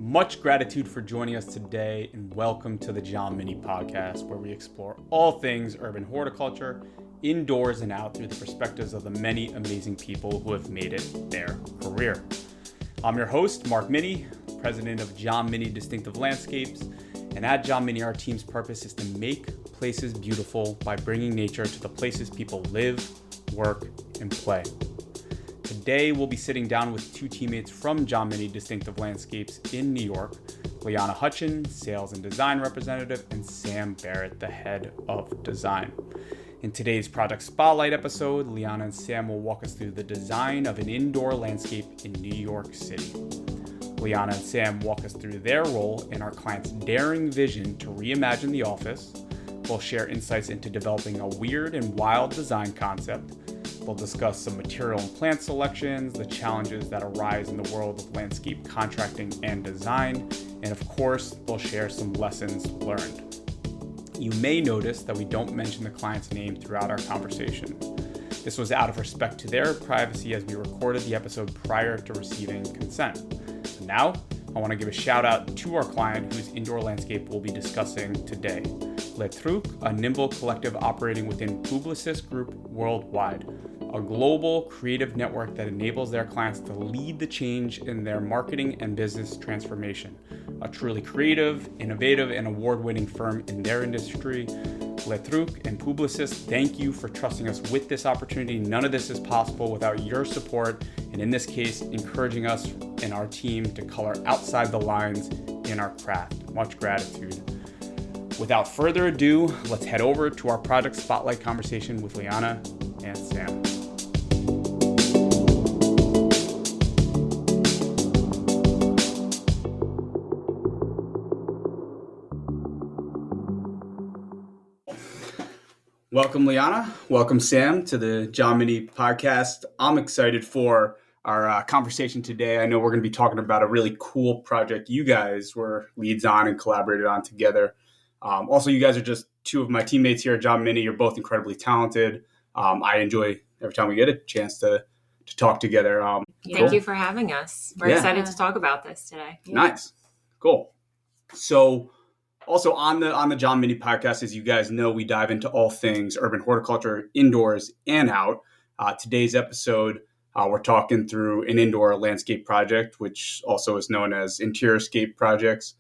Much gratitude for joining us today, and welcome to the John Mini Podcast, where we explore all things urban horticulture, indoors and out, through the perspectives of the many amazing people who have made it their career. I'm your host, Mark Mini, president of John Mini Distinctive Landscapes, and at John Mini, our team's purpose is to make places beautiful by bringing nature to the places people live, work, and play. Today, we'll be sitting down with two teammates from John Mini Distinctive Landscapes in New York, Liana Hutcheon, Sales and Design Representative, and Sam Barrett, the Head of Design. In today's Project Spotlight episode, Liana and Sam will walk us through the design of an indoor landscape in New York City. Liana and Sam walk us through their role in our client's daring vision to reimagine the office. We'll share insights into developing a weird and wild design concept. We'll discuss some material and plant selections, the challenges that arise in the world of landscape contracting and design, and of course, they'll share some lessons learned. You may notice that we don't mention the client's name throughout our conversation. This was out of respect to their privacy as we recorded the episode prior to receiving consent. So now, I want to give a shout out to our client whose indoor landscape we'll be discussing today. Truc, a nimble collective operating within Publics Groupe worldwide, a global creative network that enables their clients to lead the change in their marketing and business transformation. A truly creative, innovative, and award-winning firm in their industry, Truc and Publicis, thank you for trusting us with this opportunity. None of this is possible without your support, and in this case, encouraging us and our team to color outside the lines in our craft. Much gratitude. Without further ado, let's head over to our Project Spotlight conversation with Liana and Sam. Welcome, Liana. Welcome, Sam, to the John Mini Podcast. I'm excited for our conversation today. I know we're going to be talking about a really cool project you guys were leads on and collaborated on together. Also, you guys are just two of my teammates here at John Mini. You're both incredibly talented. I enjoy every time we get a chance to talk together. Thank you for having us. We're excited to talk about this today. Nice. Cool. So also on the John Mini Podcast, as you guys know, we dive into all things urban horticulture, indoors and out. Today's episode, we're talking through an indoor landscape project, which also is known as Interiorscape projects.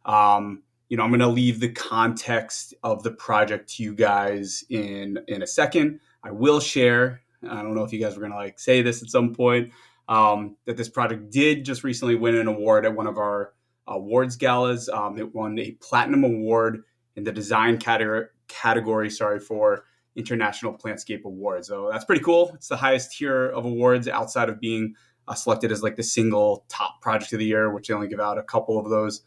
I'm going to leave the context of the project to you guys in a second. I will share, I don't know if you guys were going to say this at some point, that this project did just recently win an award at one of our awards galas. It won a platinum award in the design category for International Plantscape Awards. So that's pretty cool. It's the highest tier of awards outside of being selected as the single top project of the year, which they only give out a couple of those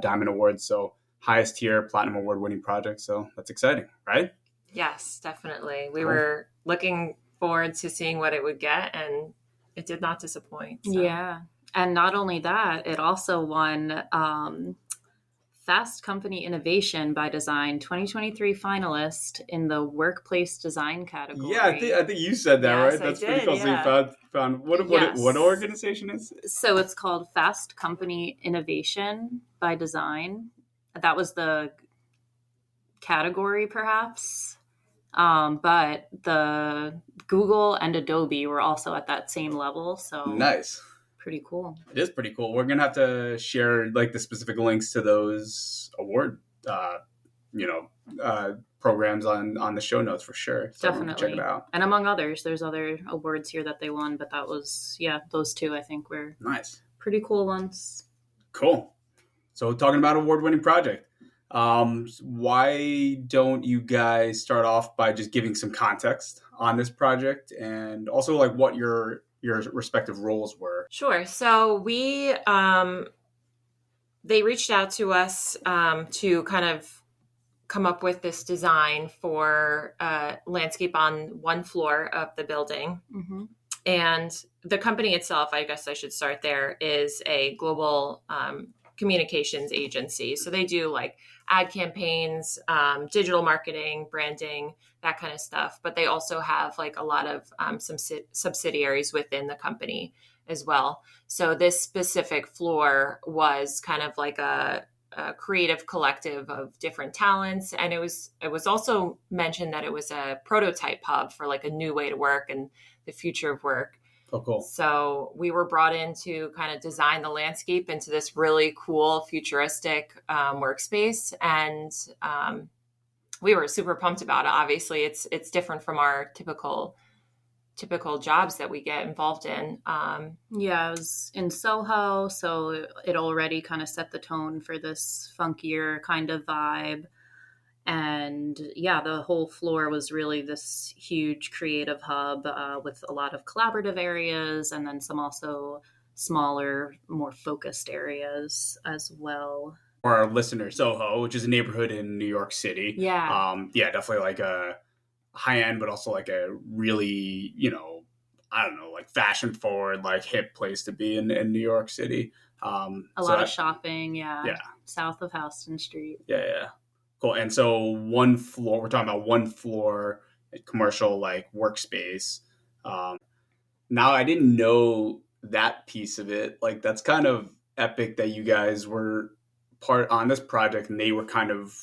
diamond awards. So highest tier platinum award winning project. So that's exciting, right? Yes, definitely. We were looking forward to seeing what it would get, and it did not disappoint. So. Yeah. And not only that, it also won Fast Company Innovation by Design 2023 finalist in the workplace design category. Yeah, I think you said that, yes, right? That's I pretty did, cool. yeah. So you found what organization is it? So it's called Fast Company Innovation by Design. That was the category, perhaps. But the Google and Adobe were also at that same level. So nice. Pretty cool. It is pretty cool. We're going to have to share the specific links to those award, programs on the show notes for sure. So definitely. Check it out. And among others, there's other awards here that they won, but that was, those two I think were nice. Pretty cool ones. Cool. So talking about award-winning project, why don't you guys start off by just giving some context on this project and also what your respective roles were? Sure. So they reached out to us to kind of come up with this design for landscape on one floor of the building. Mm-hmm. And the company itself, I guess I should start there, is a global communications agency. So they do ad campaigns, digital marketing, branding, that kind of stuff. But they also have a lot of some subsidiaries within the company. as well. So this specific floor was kind of like a creative collective of different talents. And it was also mentioned that it was a prototype hub for like a new way to work and the future of work. Oh, cool. So we were brought in to kind of design the landscape into this really cool futuristic workspace. And we were super pumped about it. Obviously it's different from our typical jobs that we get involved in. Yeah, it was in Soho, so it already kind of set the tone for this funkier kind of vibe. And yeah, the whole floor was really this huge creative hub with a lot of collaborative areas and then some also smaller, more focused areas as well. For our listeners, Soho, which is a neighborhood in New York City. Yeah. Definitely like a high end, but also like a really, I don't know, like fashion forward, like hip place to be in New York City. A lot of shopping. Yeah. South of Houston Street. Yeah. Cool. And so one floor, we're talking about one floor commercial like workspace. Now I didn't know that piece of it. Like that's kind of epic that you guys were part on this project and they were kind of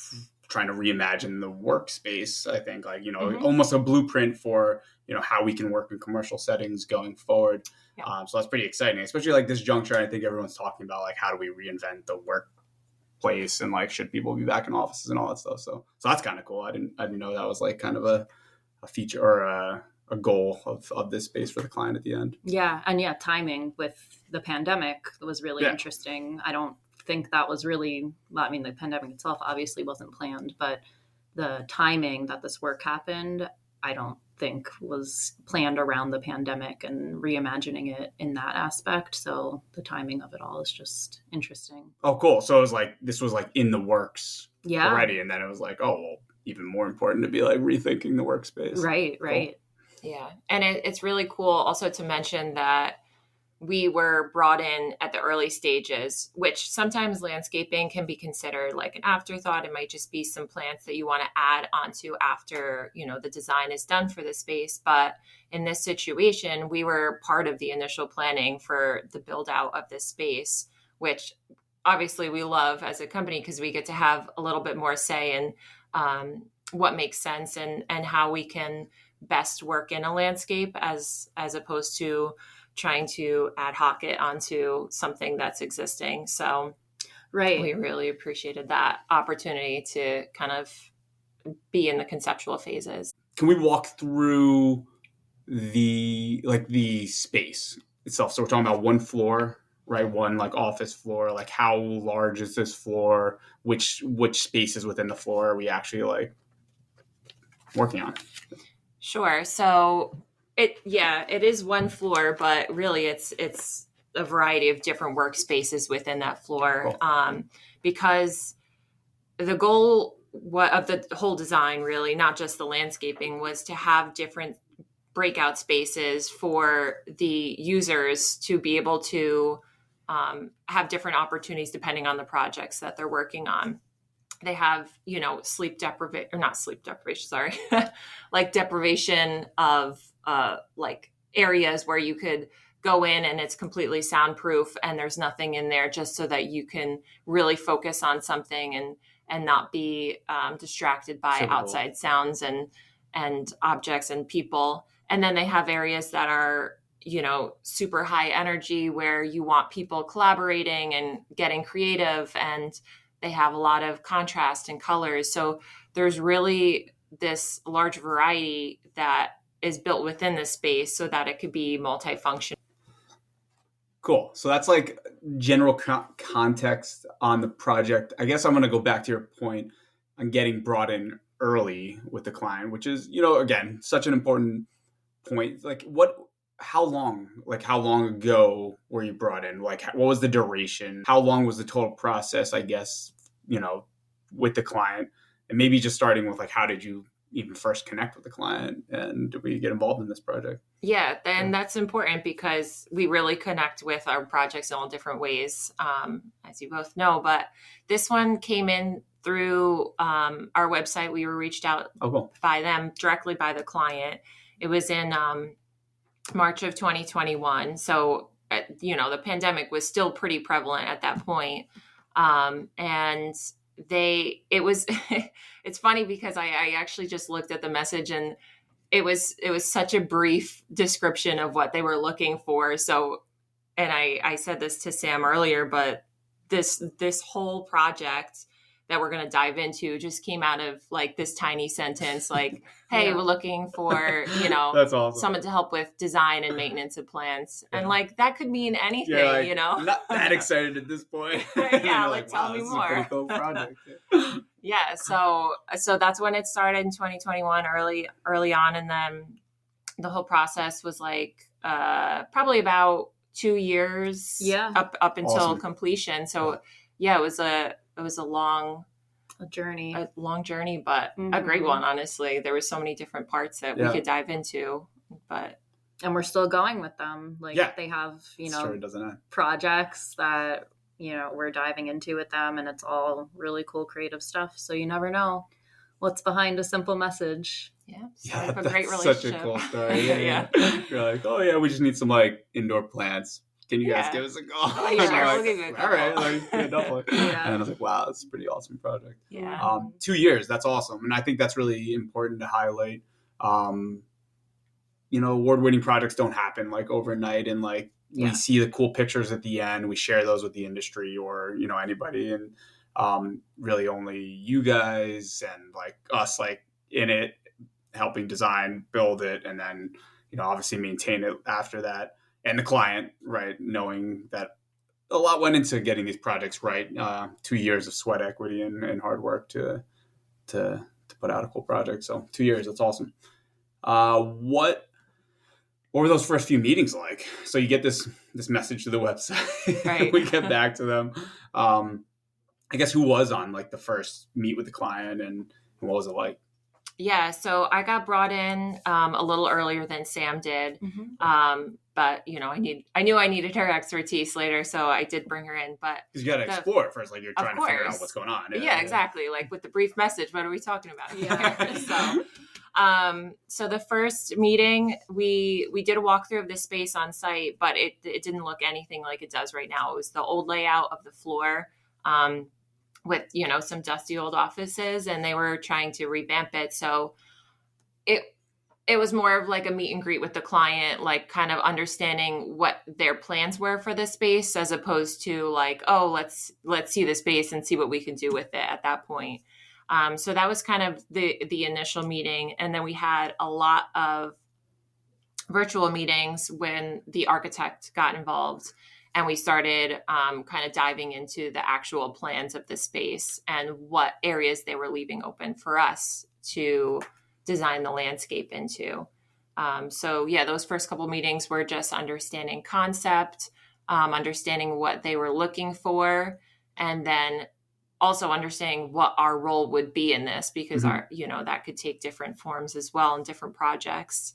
trying to reimagine the workspace, I think, like, almost a blueprint for, how we can work in commercial settings going forward. Yeah. So that's pretty exciting, especially like this juncture. I think everyone's talking about like, how do we reinvent the workplace and like, should people be back in offices and all that stuff. So that's kind of cool. I didn't know that was like kind of a feature or a goal of this space for the client at the end. Yeah. And timing with the pandemic was really interesting. I don't think that was really, the pandemic itself obviously wasn't planned, but the timing that this work happened, I don't think was planned around the pandemic and reimagining it in that aspect. So the timing of it all is just interesting. Oh, cool. So it was like, this was like in the works already. And then it was like, oh, well, even more important to be like rethinking the workspace. Right. Cool. Yeah. And it's really cool also to mention that we were brought in at the early stages, which sometimes landscaping can be considered like an afterthought. It might just be some plants that you want to add onto after, the design is done for the space. But in this situation, we were part of the initial planning for the build out of this space, which obviously we love as a company because we get to have a little bit more say in what makes sense and how we can best work in a landscape as opposed to trying to ad hoc it onto something that's existing. So we really appreciated that opportunity to kind of be in the conceptual phases. Can we walk through the space itself? So we're talking about one floor, right? One like office floor. Like how large is this floor? Which spaces within the floor are we actually like working on? Sure. So it is one floor, but really it's a variety of different workspaces within that floor. Cool. Because the goal of the whole design, really, not just the landscaping, was to have different breakout spaces for the users to be able to have different opportunities depending on the projects that they're working on. They have, like deprivation of like areas where you could go in and it's completely soundproof and there's nothing in there, just so that you can really focus on something and not be distracted by outside sounds and objects and people. And then they have areas that are, super high energy where you want people collaborating and getting creative, and they have a lot of contrast and colors. So there's really this large variety that is built within the space so that it could be multifunctional. Cool. So that's like general context on the project. I guess I'm going to go back to your point on getting brought in early with the client, which is, again, such an important point. Like how long ago were you brought in? Like what was the duration? How long was the total process, I guess, with the client? And maybe just starting with like, how did you even first connect with the client and did we get involved in this project? Yeah, and that's important because we really connect with our projects in all different ways, as you both know. But this one came in through our website. We were reached out by them directly by the client. It was in March of 2021. So the pandemic was still pretty prevalent at that point. And it's funny because I actually just looked at the message, and it was such a brief description of what they were looking for. So, and I said this to Sam earlier, but this whole project that we're going to dive into just came out of like this tiny sentence, like, hey, we're looking for, That's awesome. someone to help with design and maintenance of plants. And like, that could mean anything, I'm not that excited at this point. Yeah. Like, tell me more. This is a pretty cool project. Yeah. So that's when it started in 2021, early on. And then the whole process was like, probably about 2 years up until completion. So it was a long journey, but a great one. Honestly, there were so many different parts that we could dive into, and we're still going with them. Like they have, projects that, we're diving into with them, and it's all really cool, creative stuff. So you never know what's behind a simple message. Yeah, a great relationship. Such a cool story. You're like, oh yeah, we just need some like indoor plants. Can you guys give us a call? Oh, yeah, we'll give you a call. All right, definitely. Yeah. And I was like, wow, that's a pretty awesome project. Yeah. 2 years, that's awesome, and I think that's really important to highlight. Award-winning projects don't happen like overnight, and like we see the cool pictures at the end, we share those with the industry or anybody, and really only you guys and like us like in it helping design, build it, and then obviously maintain it after that. And the client, right, knowing that a lot went into getting these projects right. 2 years of sweat equity and hard work to put out a cool project. So 2 years, that's awesome. What were those first few meetings like? So you get this message to the website. Right. We get back to them. I guess who was on like the first meet with the client, and what was it like? Yeah, so I got brought in a little earlier than Sam did. But I knew I needed her expertise later, so I did bring her in. But because you got to explore it first, like you're trying to figure out what's going on. Yeah, exactly. Like with the brief message, what are we talking about? Yeah. So the first meeting, we did a walkthrough of this space on site, but it didn't look anything like it does right now. It was the old layout of the floor. With some dusty old offices, and they were trying to revamp it. So it was more of like a meet and greet with the client, like kind of understanding what their plans were for the space, as opposed to like, oh, let's see the space and see what we can do with it at that point. So that was kind of the initial meeting, and then we had a lot of virtual meetings when the architect got involved. And we started kind of diving into the actual plans of the space and what areas they were leaving open for us to design the landscape into. Those first couple meetings were just understanding concept, understanding what they were looking for, and then also understanding what our role would be in this, because that could take different forms as well in different projects.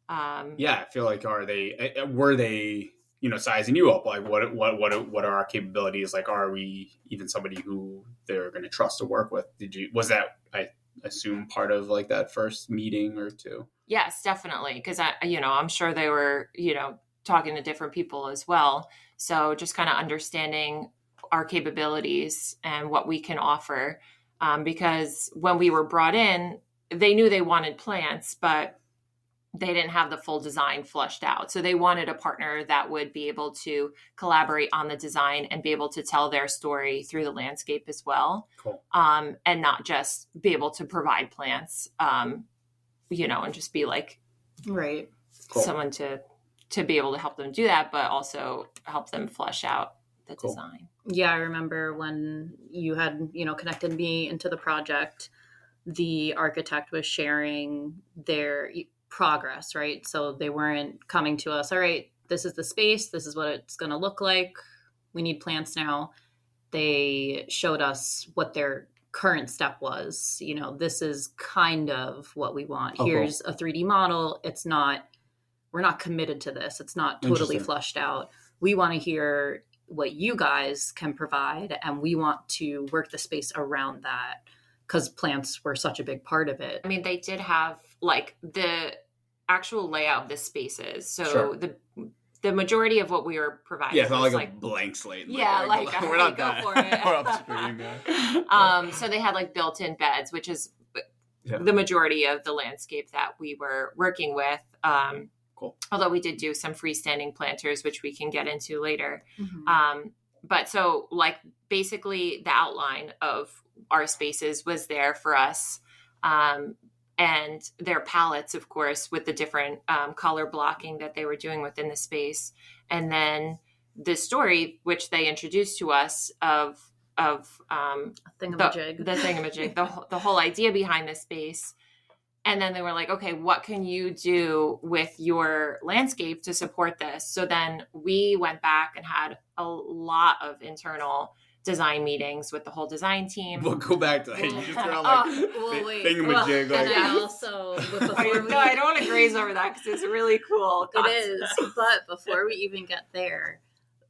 I feel like were they sizing you up? Like what are our capabilities? Like, are we even somebody who they're going to trust to work with? Was that, I assume, part of like that first meeting or two? Yes, definitely. Because I'm sure they were, talking to different people as well. So just kind of understanding our capabilities and what we can offer. Because when we were brought in, they knew they wanted plants, but they didn't have the full design fleshed out. So they wanted a partner that would be able to collaborate on the design and be able to tell their story through the landscape as well. Cool. And not just be able to provide plants, and just be like, right, cool, someone to be able to help them do that, but also help them flesh out the design. Yeah, I remember when you had, connected me into the project, the architect was sharing their progress, right? So they weren't coming to us, all right, this is the space, this is what it's going to look like, we need plants now. They showed us what their current step was. This is kind of what we want. Here's a 3D model. We're not committed to this. It's not totally flushed out. We want to hear what you guys can provide, and we want to work the space around that, because plants were such a big part of it. I mean, they did have like the actual layout of the spaces. So the majority of what we were providing. Yeah, it's not was like a blank slate. Yeah, we're not go that. for it. We're upstream. Yeah. So they had like built-in beds, which is the majority of the landscape that we were working with. Cool. Although we did do some freestanding planters, which we can get into later. Mm-hmm. But so like basically the outline of our spaces was there for us. And their palettes, of course, with the different color blocking that they were doing within the space. And then the story, which they introduced to us of Thingamajig. the thingamajig, the whole idea behind the space. And then they were like, okay, what can you do with your landscape to support this? So then we went back and had a lot of internal design meetings with the whole design team. We'll go back to that. You just throw out thingamajig. Well, and I also, I don't want to graze over that because it's really cool. It is. But before we even get there,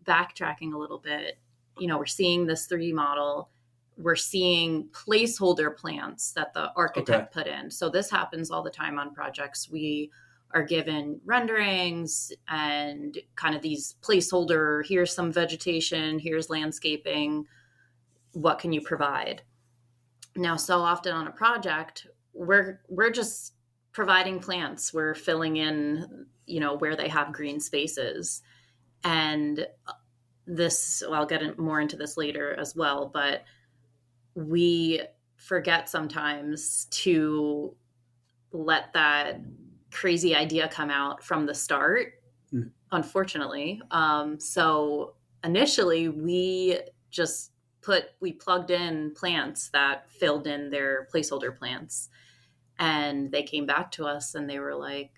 backtracking a little bit, we're seeing this 3D model. We're seeing placeholder plants that the architect put in. So this happens all the time on projects. We are given renderings and kind of these placeholder, here's some vegetation, here's landscaping. What can you provide? Now, so often on a project, we're just providing plants. We're filling in, where they have green spaces. And I'll get more into this later as well, but we forget sometimes to let that crazy idea come out from the start, unfortunately. So initially we plugged in plants that filled in their placeholder plants, and they came back to us and they were like,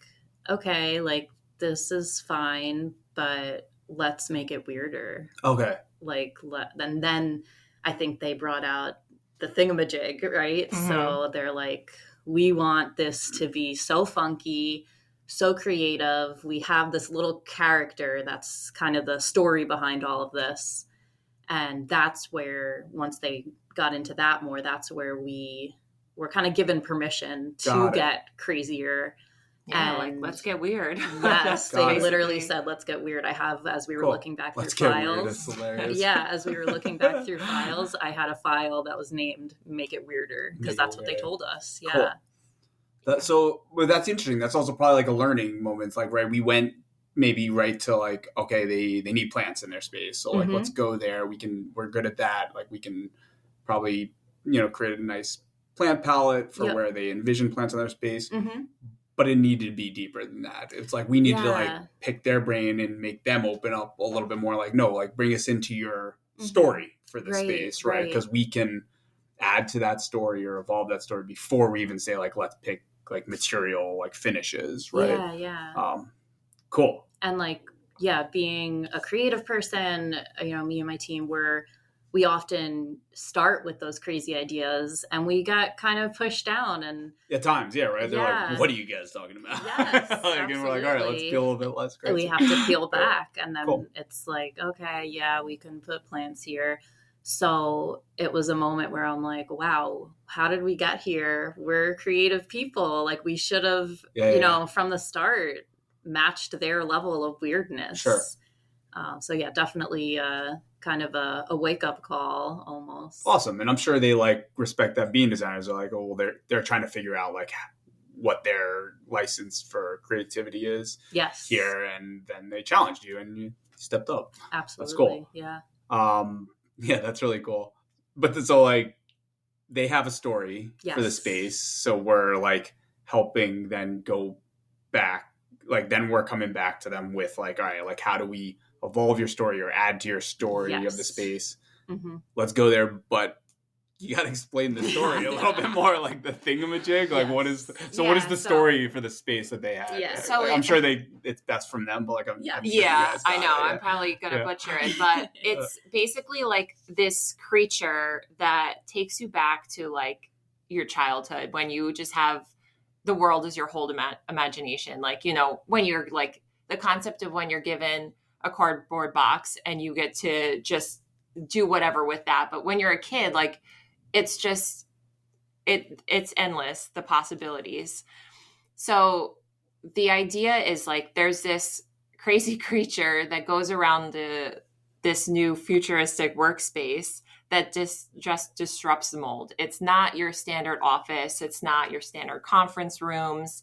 okay, like this is fine, but let's make it weirder. Okay. And then I think they brought out the thingamajig, right? Mm-hmm. So they're like, we want this to be so funky, so creative. We have this little character that's kind of the story behind all of this. And that's where, once they got into that more, that's where we were kind of given permission to get crazier. Yeah, like, let's get weird. Yes, they literally said, let's get weird. I have, as we were looking back through files. Yeah, as we were looking back through files, I had a file that was named Make It Weirder, because that's what they told us. Yeah. Cool. That's interesting. That's also probably like a learning moment. It's like, right, we went maybe right to like, okay, they need plants in their space. So like, let's go there. We're good at that. Like we can probably, create a nice plant palette for where they envision plants in their space. Mm-hmm. But it needed to be deeper than that. It's like we need to like pick their brain and make them open up a little bit more. Like, no, like bring us into your story for the space, right? Because we can add to that story or evolve that story before we even say like, let's pick like material, like finishes, right? Yeah. Cool. And like, being a creative person, me and my team we often start with those crazy ideas and we got kind of pushed down and at times, right? They're like, what are you guys talking about? Yes, and we're like, all right, let's feel a little bit less crazy. We have to peel back and then it's like, okay, we can put plants here. So it was a moment where I'm like, wow, how did we get here? We're creative people. Like we should have, from the start matched their level of weirdness. Sure. Definitely kind of a wake-up call almost. Awesome. And I'm sure they like respect that being designers are like, oh, well, they're trying to figure out like what their license for creativity is here. And then they challenged you and you stepped up. Absolutely. That's cool. Yeah. That's really cool. But so like they have a story for the space. So we're like helping then go back. Like then we're coming back to them with like, all right, like how do we evolve your story or add to your story of the space? Mm-hmm. Let's go there, but you got to explain the story a little bit more, like the thingamajig. Like what is the story for the space that they had? Yeah, so I'm sure it's best from them, but like I'm sure I know I'm probably gonna butcher it, but it's basically like this creature that takes you back to like your childhood when you just have the world as your whole imagination. Like, when you're like the concept of when you're given a cardboard box and you get to just do whatever with that. But when you're a kid, like it's just, it's endless, the possibilities. So the idea is like, there's this crazy creature that goes around this new futuristic workspace that just disrupts the mold. It's not your standard office. It's not your standard conference rooms,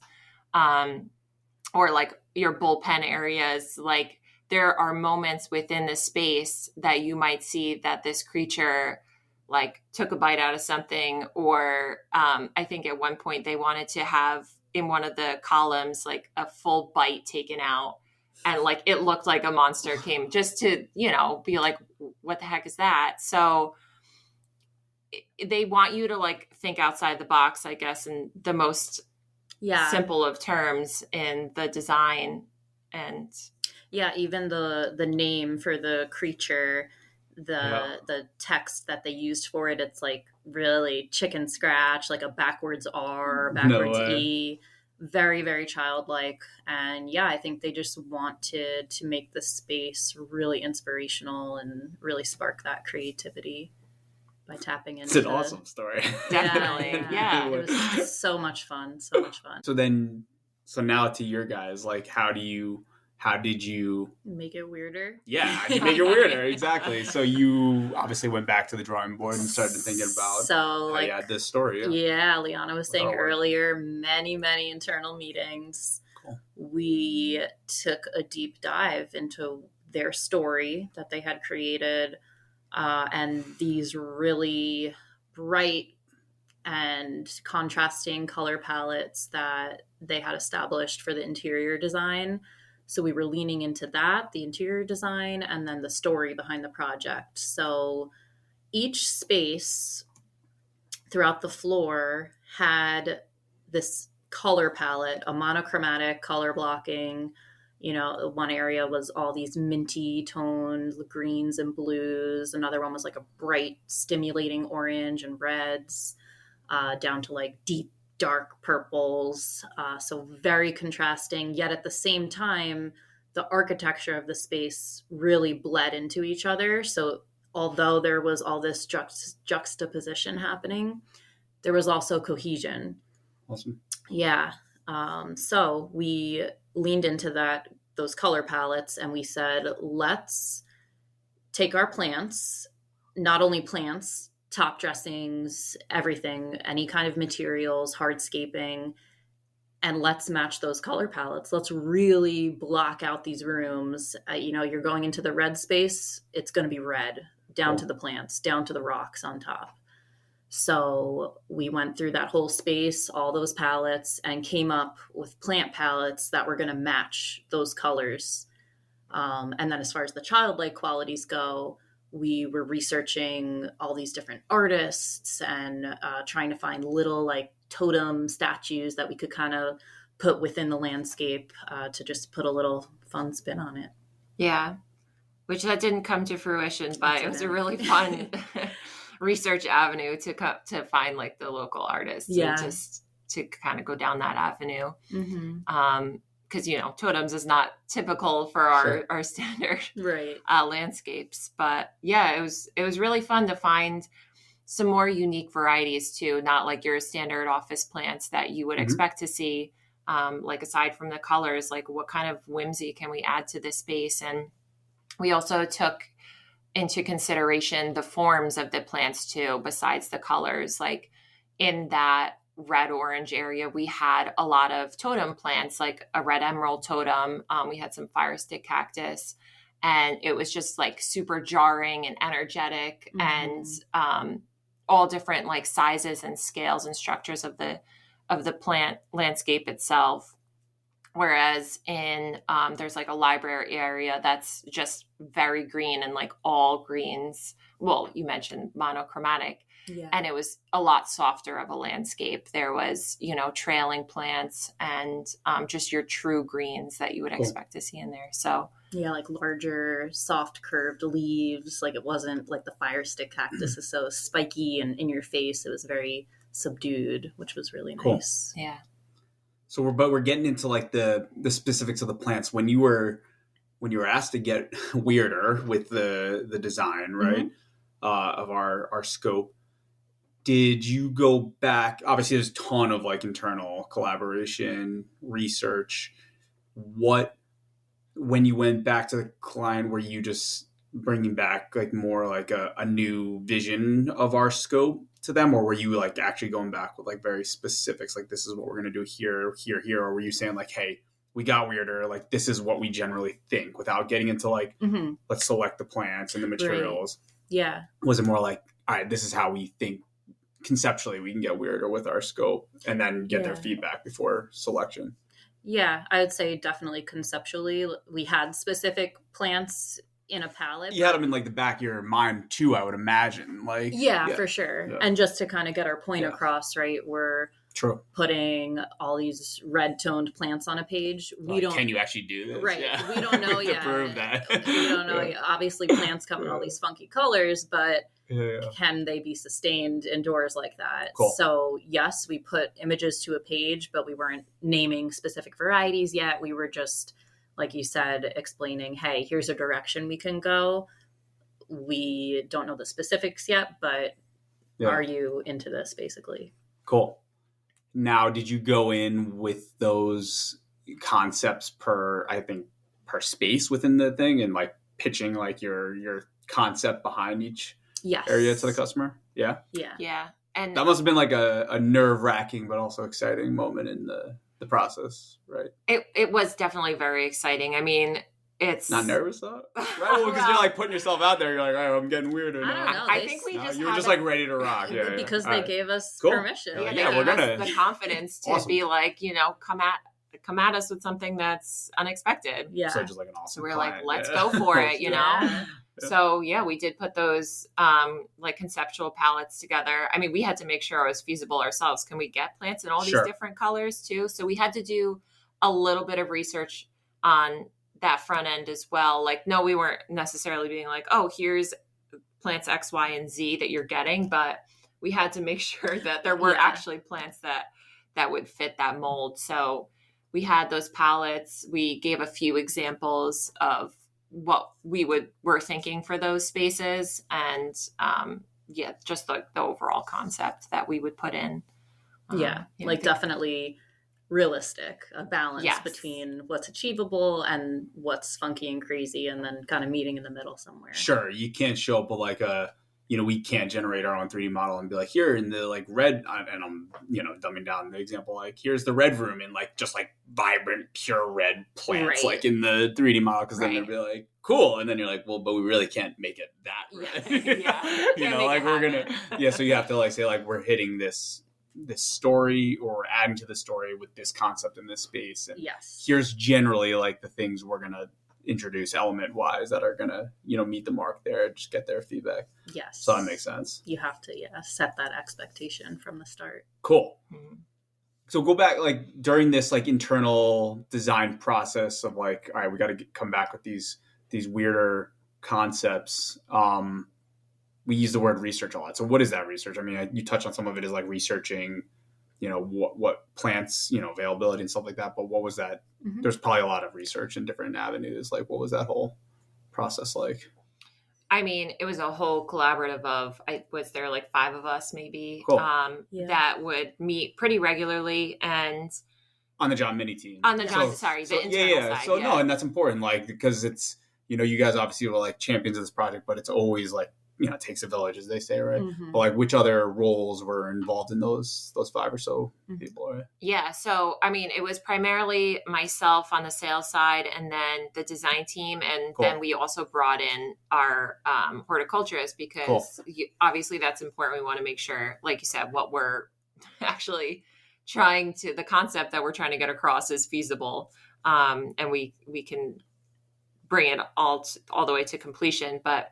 or like your bullpen areas. Like, there are moments within the space that you might see that this creature like took a bite out of something, or I think at one point they wanted to have in one of the columns like a full bite taken out, and like it looked like a monster came, just to, you know, be like, what the heck is that? So they want you to like think outside the box, I guess, in the most simple of terms in the design. And even the name for the creature, the text that they used for it, it's like really chicken scratch, like a backwards R, backwards E, very, very childlike. And I think they just wanted to make the space really inspirational and really spark that creativity by tapping into it's an awesome story. Definitely. It was so much fun. So now to your guys, like, how did you make it weirder? Yeah, how did you make it weirder? Exactly. So you obviously went back to the drawing board and started thinking about how you had this story. Liana was saying earlier, many internal meetings. Cool. We took a deep dive into their story that they had created, and these really bright and contrasting color palettes that they had established for the interior design. So we were leaning into that, the interior design, and then the story behind the project. So each space throughout the floor had this color palette, a monochromatic color blocking. You know, one area was all these minty tones, greens and blues. Another one was like a bright, stimulating orange and reds, down to like deep, dark purples. So very contrasting, yet at the same time, the architecture of the space really bled into each other. So although there was all this juxtaposition happening, there was also cohesion. Awesome. Yeah. So we leaned into those color palettes, and we said, let's take our plants, not only plants, top dressings, everything, any kind of materials, hardscaping, and let's match those color palettes. Let's really block out these rooms. You're going into the red space, it's going to be red, down to the plants, down to the rocks on top. So we went through that whole space, all those palettes, and came up with plant palettes that were going to match those colors. And then as far as the childlike qualities go, we were researching all these different artists and trying to find little like totem statues that we could kind of put within the landscape to just put a little fun spin on it. Yeah, which that didn't come to fruition, but it was a really fun research avenue to find like the local artists, and just to kind of go down that avenue. Mm-hmm. Because totems is not typical for our standard landscapes, but it was really fun to find some more unique varieties too, not like your standard office plants that you would expect to see. Like aside from the colors, like what kind of whimsy can we add to this space? And we also took into consideration the forms of the plants too, besides the colors. Like in that red orange area, we had a lot of totem plants, like a red emerald totem. We had some fire stick cactus, and it was just like super jarring and energetic, and all different like sizes and scales and structures of the plant landscape itself. Whereas in there's like a library area that's just very green and like all greens. Well, you mentioned monochromatic. And it was a lot softer of a landscape. There was, trailing plants and just your true greens that you would expect to see in there. So like larger, soft curved leaves. Like it wasn't like the fire stick cactus is so spiky and in your face. It was very subdued, which was really nice. Yeah. So we're getting into like the specifics of the plants. When you were asked to get weirder with the design, right, of our scope, did you go back? Obviously, there's a ton of like internal collaboration, research. What when you went back to the client, were you just bringing back like more like a new vision of our scope to them, or were you like actually going back with like very specifics, like this is what we're going to do here, here, here, or were you saying like, hey, we got weirder, like this is what we generally think, without getting into like, let's select the plants and the materials? Right. Yeah. Was it more like, all right, this is how we think conceptually we can get weirder with our scope, and then get their feedback before selection? Yeah, I would say definitely conceptually. We had specific plants in a palette. You had them in like the back of your mind too, I would imagine. Like, yeah. For sure. Yeah. And just to kind of get our point across, right? We're putting all these red toned plants on a page. We don't. Can you actually do this? Right. Yeah. We don't know yet. To prove that. We don't know yet. Obviously, plants come in all these funky colors, but can they be sustained indoors like that? Cool. So yes, we put images to a page, but we weren't naming specific varieties yet. We were just, like you said, explaining, hey, here's a direction we can go. We don't know the specifics yet, but are you into this, basically? Cool. Now, did you go in with those concepts per space within the thing, and like pitching like your concept behind each area to the customer? Yeah. And that must have been like a nerve-wracking but also exciting moment in the process, right? It was definitely very exciting. I mean, it's not nervous though, right? Well, because you're like putting yourself out there. You're like, oh, I'm getting weirder now. I don't know. I think we just you were just like ready to rock, because they gave us permission. They gave us the confidence to be like, come at us with something that's unexpected. Yeah. So just like an awesome. So we're client. like, let's go for it, you know. So we did put those like conceptual palettes together. I mean, we had to make sure it was feasible ourselves. Can we get plants in all these different colors too? So we had to do a little bit of research on that front end as well. Like, no, we weren't necessarily being like, oh, here's plants X, Y, and Z that you're getting, but we had to make sure that there were actually plants that would fit that mold. So we had those palettes. We gave a few examples of what we were thinking for those spaces, and just like the overall concept that we would put in. Definitely realistic, a balance between what's achievable and what's funky and crazy, and then kind of meeting in the middle somewhere. Sure, you can't show up with like we can't generate our own 3D model and be like, here in the like red, and I'm dumbing down the example, like here's the red room in like just like vibrant pure red plants like in the 3D model, because then they'd be like, cool, and then you're like, well, but we really can't make it that red. Like we're gonna so you have to like say like we're hitting this story or adding to the story with this concept in this space, and here's generally like the things we're gonna introduce element wise that are gonna meet the mark there, just get their feedback. So that makes sense. You have to set that expectation from the start. Cool. So go back like during this like internal design process of like, all right, we got to come back with these weirder concepts. We use the word research a lot. So what is that research? I mean, you touched on some of it is like researching, what plants, availability and stuff like that. But what was that? There's probably a lot of research in different avenues. Like, what was that whole process like? I mean, it was a whole collaborative of, was there like 5 of us maybe, cool. That would meet pretty regularly, and on the John Mini team. On the John, the internal side. So no, and that's important, like, because it's, you guys obviously were like champions of this project, but it's always like, it takes a village, as they say, right? But like, which other roles were involved in those 5 or so people, right? Yeah. So, I mean, it was primarily myself on the sales side, and then the design team. And then we also brought in our horticulturists, because obviously that's important. We want to make sure, like you said, what we're actually the concept that we're trying to get across is feasible. And we can bring it all the way to completion. But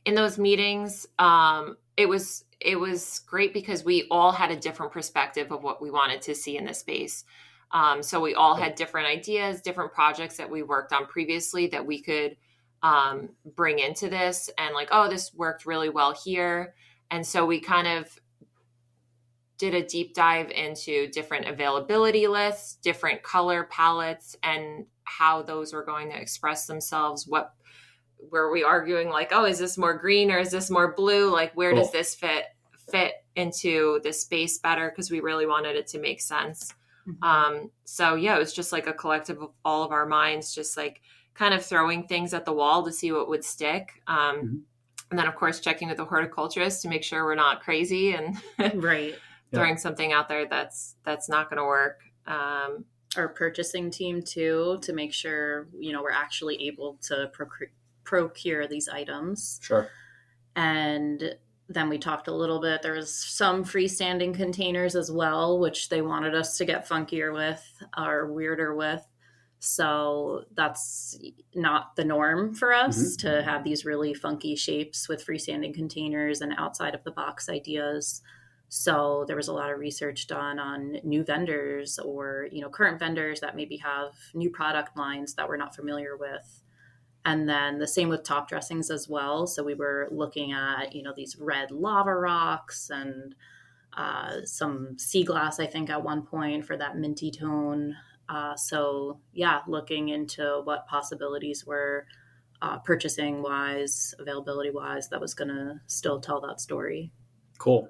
in those meetings, it was great because we all had a different perspective of what we wanted to see in the space. So we all had different ideas, different projects that we worked on previously that we could bring into this, and like, oh, this worked really well here. And so we kind of did a deep dive into different availability lists, different color palettes, and how those were going to express themselves. Were we arguing like, oh, is this more green or is this more blue? Like, where does this fit into the space better? Because we really wanted it to make sense. So yeah, it was just like a collective of all of our minds, just like kind of throwing things at the wall to see what would stick. And then of course checking with the horticulturist to make sure we're not crazy and throwing something out there that's not going to work. Our purchasing team too, to make sure, we're actually able to procure these items. Sure. And then we talked a little bit, there was some freestanding containers as well, which they wanted us to get funkier with or weirder with. So that's not the norm for us to have these really funky shapes with freestanding containers and outside of the box ideas. So there was a lot of research done on new vendors or, current vendors that maybe have new product lines that we're not familiar with. And then the same with top dressings as well. So we were looking at, these red lava rocks and some sea glass, I think, at one point for that minty tone. So yeah, looking into what possibilities were purchasing wise, availability wise, that was going to still tell that story. Cool.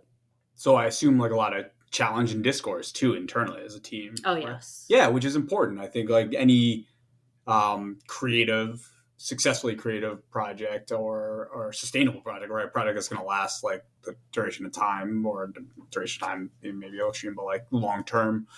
So I assume like a lot of challenge and discourse too internally as a team. Oh, yes. Yeah, which is important. I think like any successfully creative project or sustainable project, or a project that's going to last like the duration of time or the duration of time, maybe ocean, but like long term,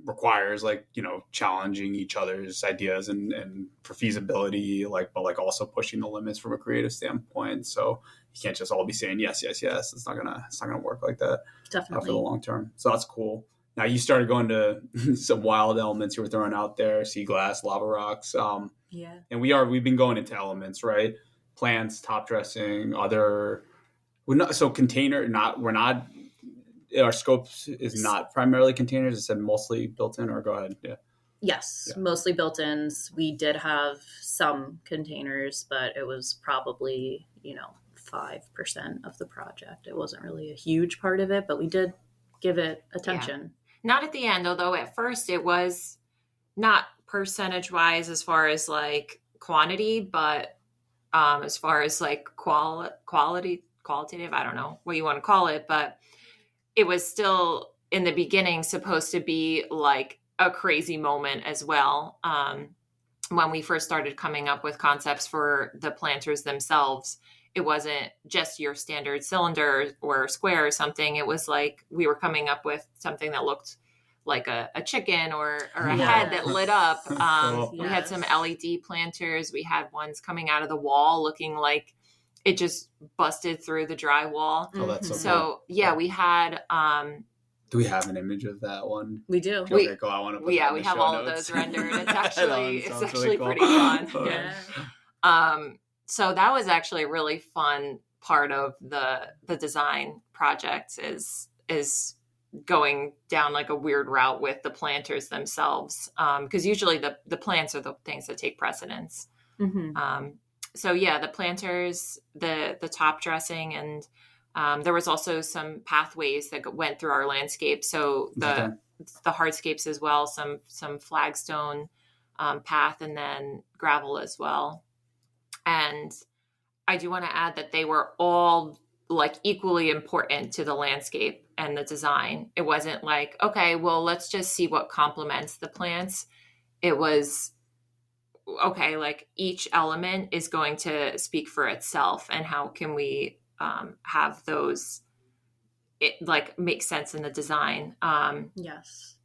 requires like, challenging each other's ideas and for feasibility, but also pushing the limits from a creative standpoint. So you can't just all be saying yes, yes, yes. It's not gonna work like that. Definitely. For the long term. So that's cool. Now you started going to some wild elements you were throwing out there: sea glass, lava rocks. And we've been going into elements, right? Plants, top dressing, other. Our scope is not primarily containers. It said mostly built-in, or go ahead. Yeah. Yes, mostly built-ins. We did have some containers, but it was probably, 5% of the project. It wasn't really a huge part of it, but we did give it attention. Yeah. Not at the end, although at first it was not percentage-wise as far as like quantity, but as far as like qualitative, I don't know what you want to call it, but it was still in the beginning supposed to be like a crazy moment as well. When we first started coming up with concepts for the planters themselves, it wasn't just your standard cylinder or square or something. It was like we were coming up with something that looked like a chicken or a head that lit up. We had some LED planters. We had ones coming out of the wall looking like it just busted through the drywall. Oh, that's so cool. Yeah, we had. Do we have an image of that one? We do. Okay, cool. I want to put that in we the have show all notes. of those rendered. It's actually really cool. pretty fun. Yeah. So that was actually a really fun part of the design project is going down like a weird route with the planters themselves. Because usually the plants are the things that take precedence. So yeah, the planters, the top dressing, and there was also some pathways that went through our landscape. So the hardscapes as well, some flagstone path, and then gravel as well. And I do want to add that they were all like equally important to the landscape and the design. It wasn't like, okay, well, let's just see what complements the plants. It was, okay, like each element is going to speak for itself, and how can we have those make sense in the design. Yes.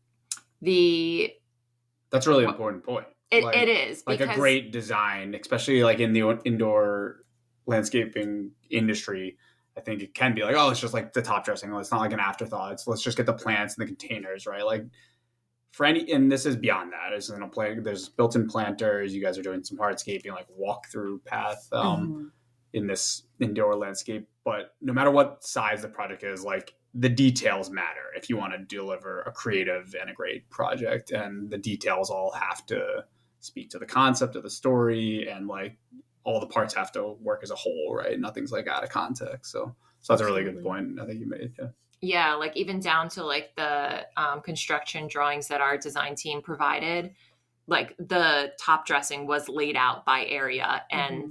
That's a really important point. It is. Like a great design, especially like in the indoor landscaping industry, I think it can be like, oh, it's just like the top dressing. It's not like an afterthought. Let's just get the plants and the containers, right? Like and this is beyond that. There's built-in planters. You guys are doing some hardscaping, like walk-through path in this indoor landscape. But no matter what size the project is, like the details matter if you want to deliver a creative and a great project. And the details all have to speak to the concept of the story, and like all the parts have to work as a whole, right? Nothing's like out of context. So that's a really good point I think you made. Yeah, like even down to like the construction drawings that our design team provided, like the top dressing was laid out by area and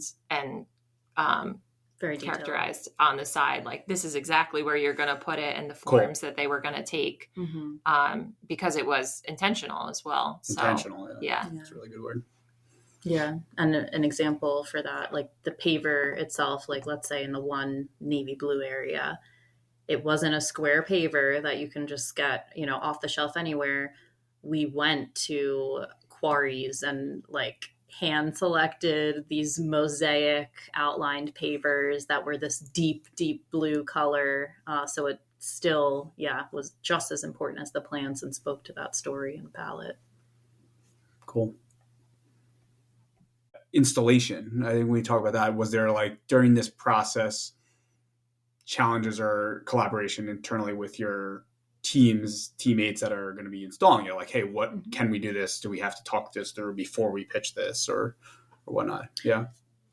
very detailed. characterized on the side. Like, this is exactly where you're going to put it and the forms that they were going to take, because it was intentional as well. Intentional, so, yeah. That's a really good word. Yeah. And an example for that, like the paver itself, like let's say in the one navy blue area, it wasn't a square paver that you can just get, off the shelf anywhere. We went to quarries and like hand selected these mosaic outlined pavers that were this deep, deep blue color. So it still, was just as important as the plants and spoke to that story and palette. Cool. Installation. I think when we talk about that, was there like during this process challenges or collaboration internally with your teammates that are going to be installing it? Like, hey, what can we do this? Do we have to talk this through before we pitch this or whatnot? Yeah.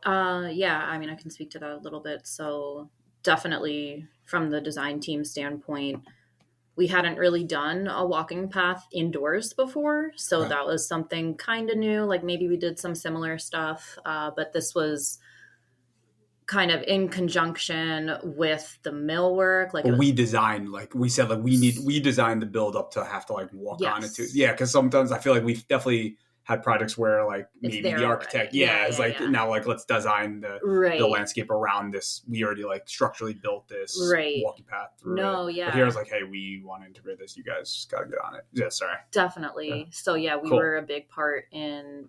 I mean, I can speak to that a little bit. So definitely from the design team standpoint, we hadn't really done a walking path indoors before. So that was something kind of new. Like maybe we did some similar stuff, but this was kind of in conjunction with the millwork. Like we designed, like we said, like we designed the build up to have to like walk on it too. Yeah. Cause sometimes I feel like we've definitely had projects where like maybe the architect, now like let's design the landscape around this. We already like structurally built this walking path through it. But here's like, hey, we want to integrate this. You guys just got to get on it. Yeah, sorry. Definitely. Yeah. So we were a big part in,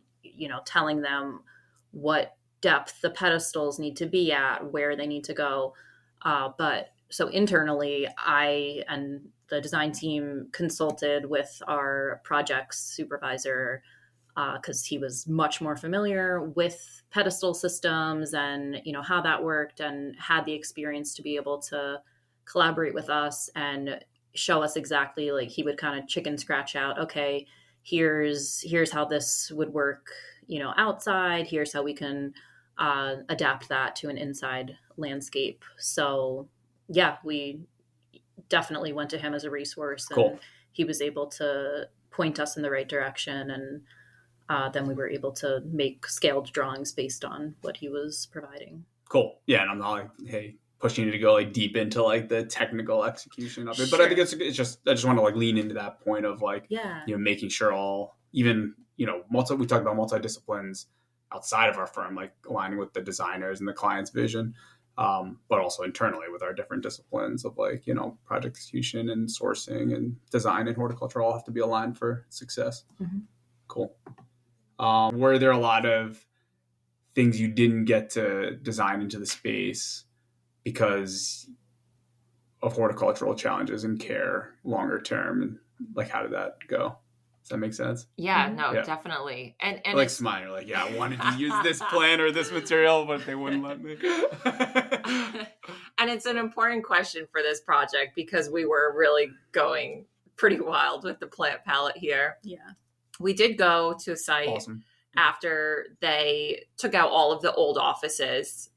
telling them what depth the pedestals need to be at, where they need to go. But so internally, I and the design team consulted with our projects supervisor, because he was much more familiar with pedestal systems and, how that worked, and had the experience to be able to collaborate with us and show us exactly, like he would kind of chicken scratch out, okay, here's how this would work, outside. Here's how we can adapt that to an inside landscape. So we definitely went to him as a resource, and he was able to point us in the right direction. And then we were able to make scaled drawings based on what he was providing. Cool. Yeah. And I'm not like, hey, pushing you to go like deep into like the technical execution of it. But I think it's just, I just want to like lean into that point of like, making sure all, even, we talk about multi-disciplines outside of our firm, like aligning with the designers and the client's vision, but also internally with our different disciplines of like, project execution and sourcing and design and horticulture all have to be aligned for success. Mm-hmm. Cool. Were there a lot of things you didn't get to design into the space because of horticultural challenges and care longer term? And like, how did that go? Does that make sense? Yeah, no, definitely. And like smile, you're like, I wanted to use this plan or this material, but they wouldn't let me. And it's an important question for this project because we were really going pretty wild with the plant palette here. Yeah. We did go to a site after they took out all of the old offices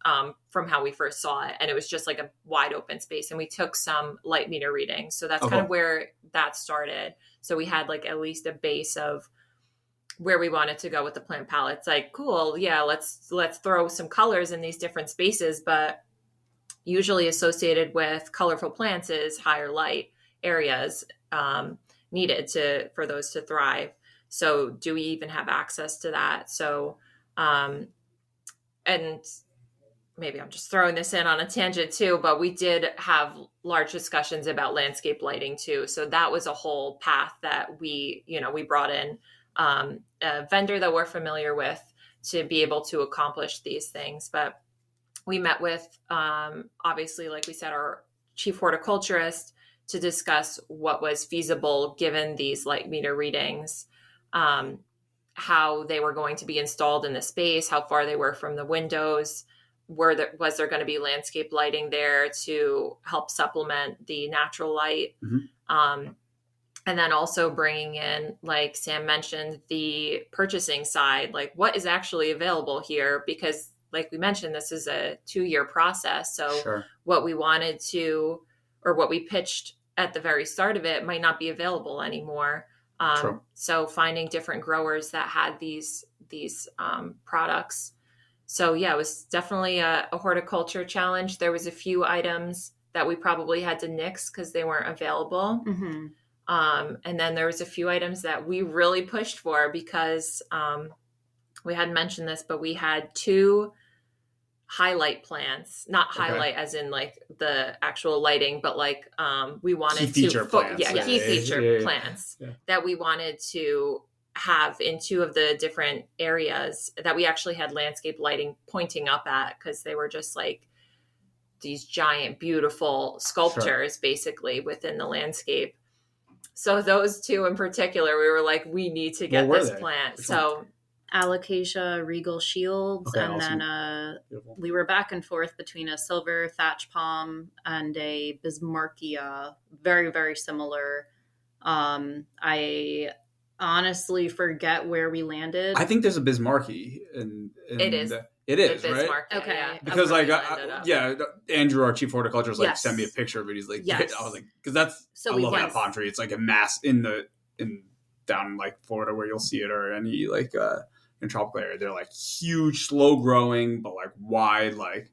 from how we first saw it. And it was just like a wide open space. And we took some light meter readings. So that's kind of where that started. So we had like at least a base of where we wanted to go with the plant palette. It's like, cool. Yeah, let's throw some colors in these different spaces. But usually associated with colorful plants is higher light areas needed for those to thrive. So do we even have access to that? So, and maybe I'm just throwing this in on a tangent too, but we did have large discussions about landscape lighting too. So that was a whole path that we brought in a vendor that we're familiar with to be able to accomplish these things. But we met with, obviously, like we said, our chief horticulturist to discuss what was feasible given these light meter readings. How they were going to be installed in the space, how far they were from the windows, was there going to be landscape lighting there to help supplement the natural light. Mm-hmm. And then also bringing in, like Sam mentioned, the purchasing side, like what is actually available here? Because like we mentioned, this is a 2-year process. So what we wanted to, or what we pitched at the very start of it might not be available anymore. So finding different growers that had these products. So yeah, it was definitely a horticulture challenge. There was a few items that we probably had to nix because they weren't available. Mm-hmm. And then there was a few items that we really pushed for because we hadn't mentioned this, but we had 2 highlight plants, not highlight as in like the actual lighting, but like we wanted key feature plants. Key feature plants that we wanted to have in 2 of the different areas that we actually had landscape lighting pointing up at, because they were just like these giant, beautiful sculptures basically within the landscape. So those 2 in particular, we were like, we need to get this plant. So Alocasia regal shields, and awesome. Then we were back and forth between a silver thatch palm and a Bismarckia, very, very similar. I honestly forget where we landed. I think there's a Bismarcky, and it is. It is, right? Okay. Yeah. Because Andrew, our chief horticulturist, sent me a picture of it. He's like, I was like, because I love that palm tree. It's like a mass down like Florida where you'll see it, or any like in tropical area. They're like huge, slow growing, but like wide, like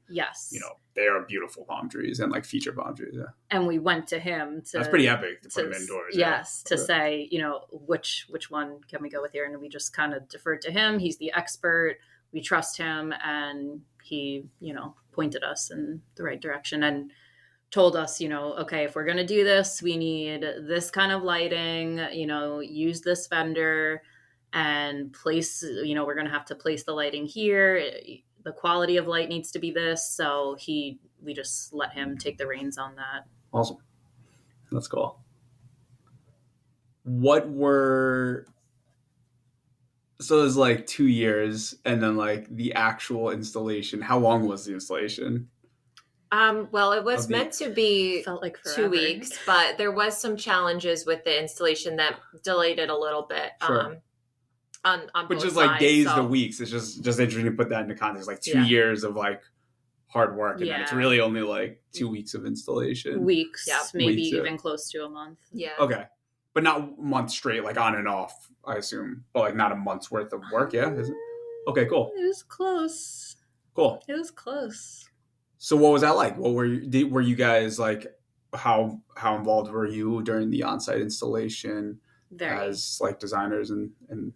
they are beautiful palm trees and like feature palm trees. Yeah. And we went to him to. That's pretty epic to put him indoors. Yes, to say which one can we go with here, and we just kind of deferred to him. He's the expert. We trust him, and he, pointed us in the right direction and told us, okay, if we're going to do this, we need this kind of lighting, use this vendor and place, we're going to have to place the lighting here. The quality of light needs to be this. So we just let him take the reins on that. Awesome. That's cool. So it was like 2 years, and then like the actual installation. How long was the installation? Well, it was meant to be felt like 2 weeks, but there was some challenges with the installation that delayed it a little bit. Sure. On which both is like sides, days to weeks. It's just interesting to put that into context. Like 2 years of like hard work, and then it's really only like 2 weeks of installation. Weeks, maybe even close to a month. Yeah. Okay. But not months straight, like on and off, I assume. But like not a month's worth of work, yeah? Is it? Okay, cool. It was close. Cool. It was close. So what was that like? What were you guys like, how involved were you during the on-site installation? Very. As like designers and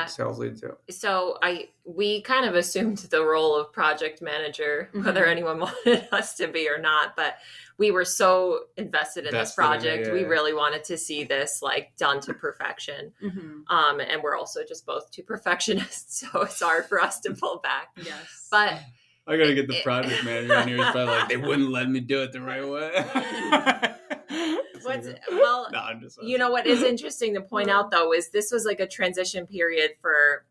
sales lead too? So we kind of assumed the role of project manager, whether anyone wanted us to be or not, but we were so invested in this project. We really wanted to see this like done to perfection. And we're also just both 2 perfectionists, so it's hard for us to pull back. Yes. But I gotta get the project manager in here. It's probably like, they wouldn't let me do it the right way. What is interesting to point out though is this was like a transition period for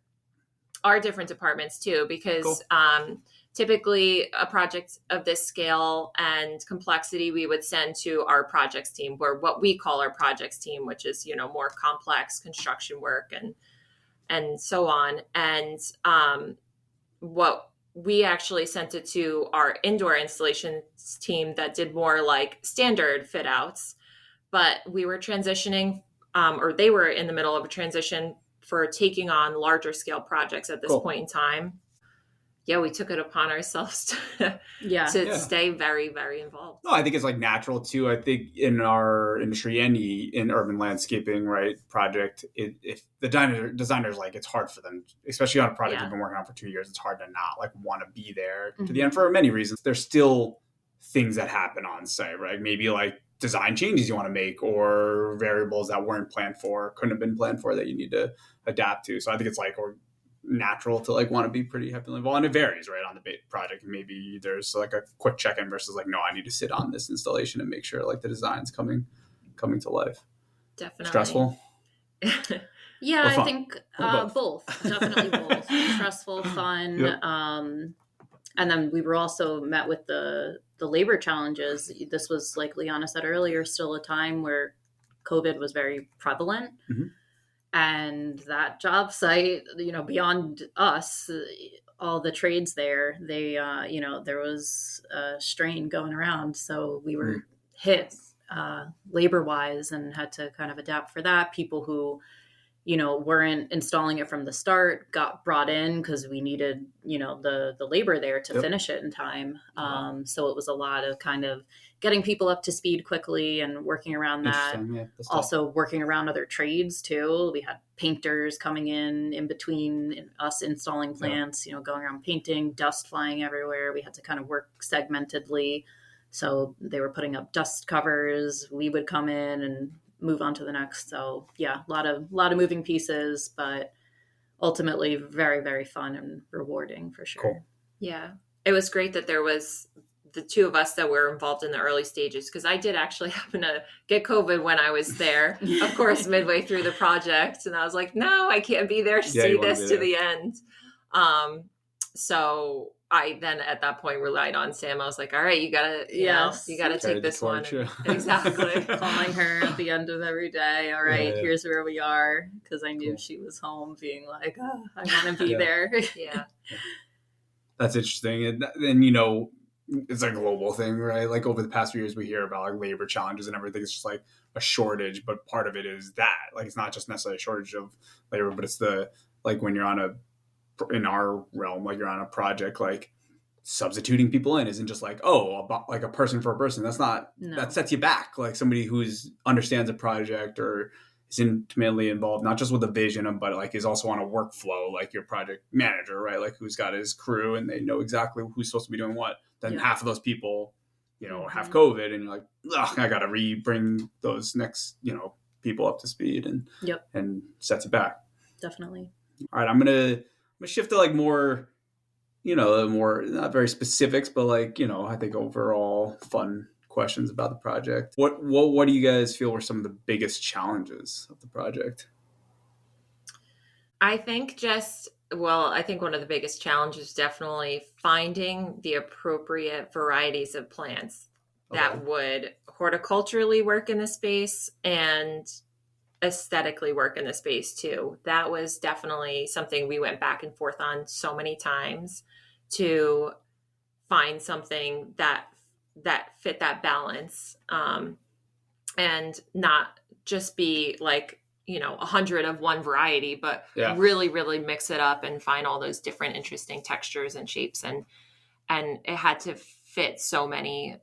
our different departments too, because typically a project of this scale and complexity we would send to our projects team, where what we call our projects team, which is more complex construction work and so on. And what we actually sent it to our indoor installations team that did more like standard fit outs. But we were transitioning, or they were in the middle of a transition for taking on larger scale projects at this point in time. Yeah, we took it upon ourselves to stay very, very involved. No, I think it's like natural too. I think in our industry and in urban landscaping, right, project, if the designers like, it's hard for them, especially on a project they've been working on for 2 years, it's hard to not like want to be there to the end for many reasons. There's still things that happen on site, right? Maybe like design changes you want to make, or variables that weren't planned for, couldn't have been planned for, that you need to adapt to. So I think it's like natural to like want to be pretty heavily involved, and it varies right on the project. Maybe there's like a quick check-in versus like, no, I need to sit on this installation and make sure like the design's coming to life. Definitely stressful. Yeah, I think both. Definitely both. Stressful, fun. Yep. And then we were also met with the labor challenges. This was, like Liana said earlier, still a time where COVID was very prevalent. And that job site, beyond us, all the trades there, they, there was a strain going around. So we were hit labor-wise and had to kind of adapt for that. People who, weren't installing it from the start, got brought in because we needed, the labor there to finish it in time. So it was a lot of kind of getting people up to speed quickly and working around that. Yeah, also working around other trades too. We had painters coming in between us installing plants, going around painting, dust flying everywhere. We had to kind of work segmentedly. So they were putting up dust covers. We would come in and move on to the next. So yeah, a lot of moving pieces, but ultimately very, very fun and rewarding for sure. Cool. Yeah. It was great that there was the two of us that were involved in the early stages, because I did actually happen to get COVID when I was there, of course, midway through the project. And I was like, no, I can't be there to see this to the end. So I then at that point relied on Sam. I was like, all right, you gotta take this one. Exactly. Calling her at the end of every day. All right, here's where we are. Because I knew she was home being like, oh, I want to be there. Yeah. That's interesting. And it's a global thing, right? Like over the past few years, we hear about like labor challenges and everything. It's just like a shortage, but part of it is that like, it's not just necessarily a shortage of labor, but it's like when you're in our realm, like you're on a project, like substituting people in isn't just like, like a person for a person. That's not, that sets you back. Like somebody who's understands a project or is intimately involved, not just with the vision, but like is also on a workflow, like your project manager, right? Like who's got his crew and they know exactly who's supposed to be doing what. Then half of those people, have COVID, and you're like, I got to bring those next, people up to speed, and sets it back. Definitely. All right, I'm gonna shift to like more, more not very specifics, but like I think overall fun questions about the project. What do you guys feel were some of the biggest challenges of the project? I think one of the biggest challenges is definitely finding the appropriate varieties of plants that would horticulturally work in the space and aesthetically work in the space too. That was definitely something we went back and forth on so many times to find something that fit that balance, and not just be like 100 of one variety, but really, really mix it up and find all those different interesting textures and shapes. And it had to fit so many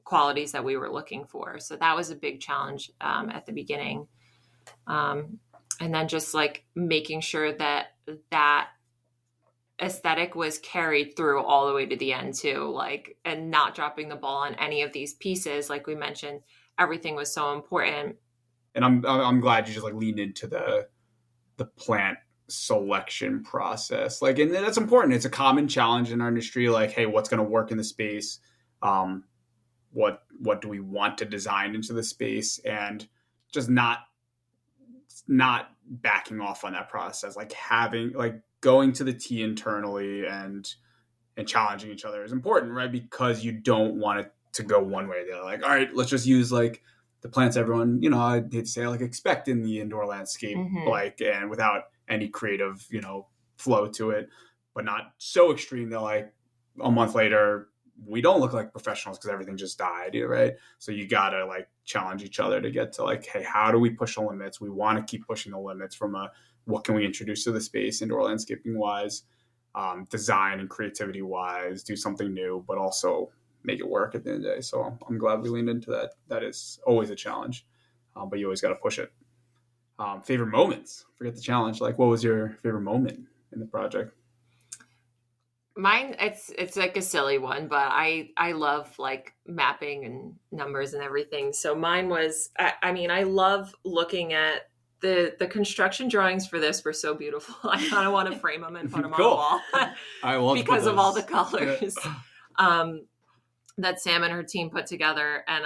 qualities that we were looking for. So that was a big challenge at the beginning. And then just like making sure that aesthetic was carried through all the way to the end too, like, and not dropping the ball on any of these pieces. Like we mentioned, everything was so important. And I'm glad you just like leaned into the plant selection process. Like, and that's important. It's a common challenge in our industry. Like, hey, what's going to work in the space? What do we want to design into the space? And just not backing off on that process. Like going to the T internally and challenging each other is important, right? Because you don't want it to go one way or the other. Like, all right, let's just use like the plants everyone, I hate to say, like expect in the indoor landscape, like, and without any creative, flow to it, but not so extreme that like a month later we don't look like professionals because everything just died, right? So you gotta like challenge each other to get to like, hey, how do we push the limits? We want to keep pushing the limits from what can we introduce to the space indoor landscaping wise, design and creativity wise, do something new, but also make it work at the end of the day. So I'm glad we leaned into that. That is always a challenge, but you always got to push it. Favorite moments, forget the challenge. Like, what was your favorite moment in the project? Mine, it's like a silly one, but I love like mapping and numbers and everything. So mine was, I love looking at the construction drawings for this were so beautiful. I kind of want to frame them and put them on the wall I love because of all the colors. That Sam and her team put together. And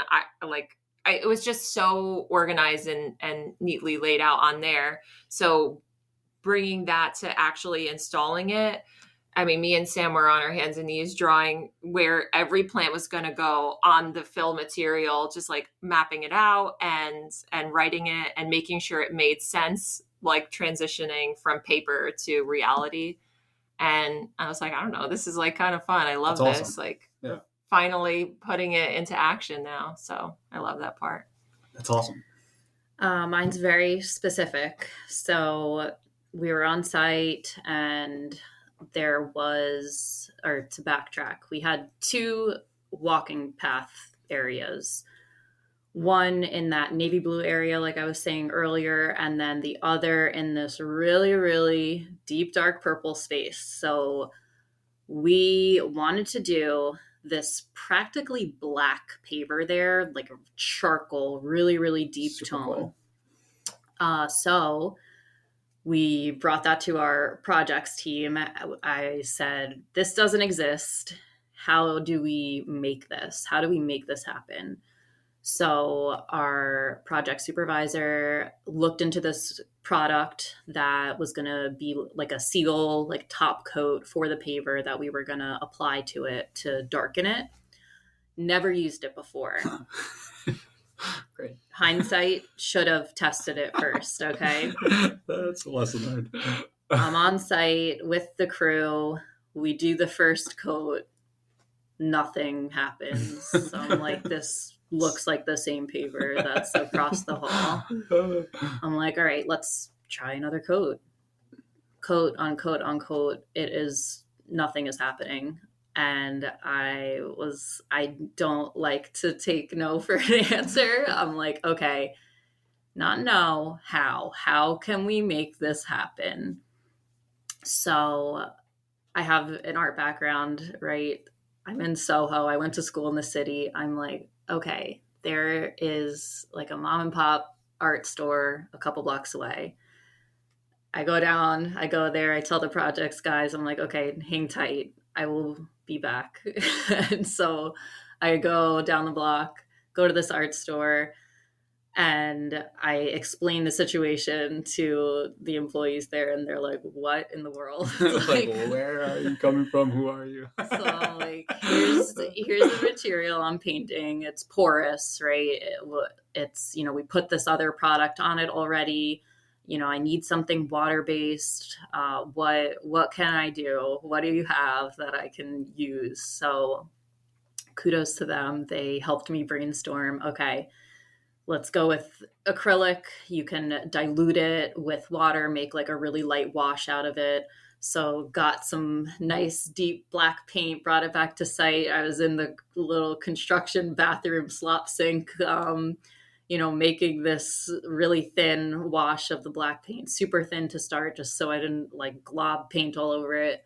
it was just so organized and neatly laid out on there. So bringing that to actually installing it, me and Sam were on our hands and knees drawing where every plant was going to go on the fill material, just like mapping it out and writing it and making sure it made sense, like transitioning from paper to reality. And I was like, I don't know, this is like kind of fun. I love That's this. awesome. Like, finally putting it into action now. So I love that part. That's awesome. Mine's very specific. So we were on site and there was, or to backtrack, we had 2 walking path areas. One in that navy blue area, like I was saying earlier, and then the other in this really, really deep, dark purple space. So we wanted to do this practically black paver there, like a charcoal, really, really deep Super tone. cool. So we brought that to our projects team. I said, this doesn't exist. How do we make this? How do we make this happen? So our project supervisor looked into this product that was going to be like a seal, like top coat for the paver that we were going to apply to it to darken it. Never used it before. Great. Hindsight, should have tested it first, okay? That's a lesson learned. I'm on site with the crew. We do the first coat. Nothing happens. So I'm like, this looks like the same paver that's across the hall. I'm like, all right, let's try another coat. Coat on coat on coat. Nothing is happening. And I don't like to take no for an answer. I'm like, okay, not no, how can we make this happen? So I have an art background, right? I'm in Soho. I went to school in the city. I'm like, okay, there is like a mom and pop art store a couple blocks away. I go there, I tell the projects guys, I'm like, okay, hang tight. I will be back. And so I go down the block, go to this art store, and I explain the situation to the employees there, and they're like, what in the world? Like, where are you coming from? Who are you? So I'm like, here's the material I'm painting. It's porous, right? It's, we put this other product on it already. I need something water-based. What can I do? What do you have that I can use? So kudos to them. They helped me brainstorm. Okay, let's go with acrylic. You can dilute it with water, make like a really light wash out of it. So got some nice deep black paint, brought it back to site. I was in the little construction bathroom slop sink, making this really thin wash of the black paint, super thin to start, just so I didn't like glob paint all over it.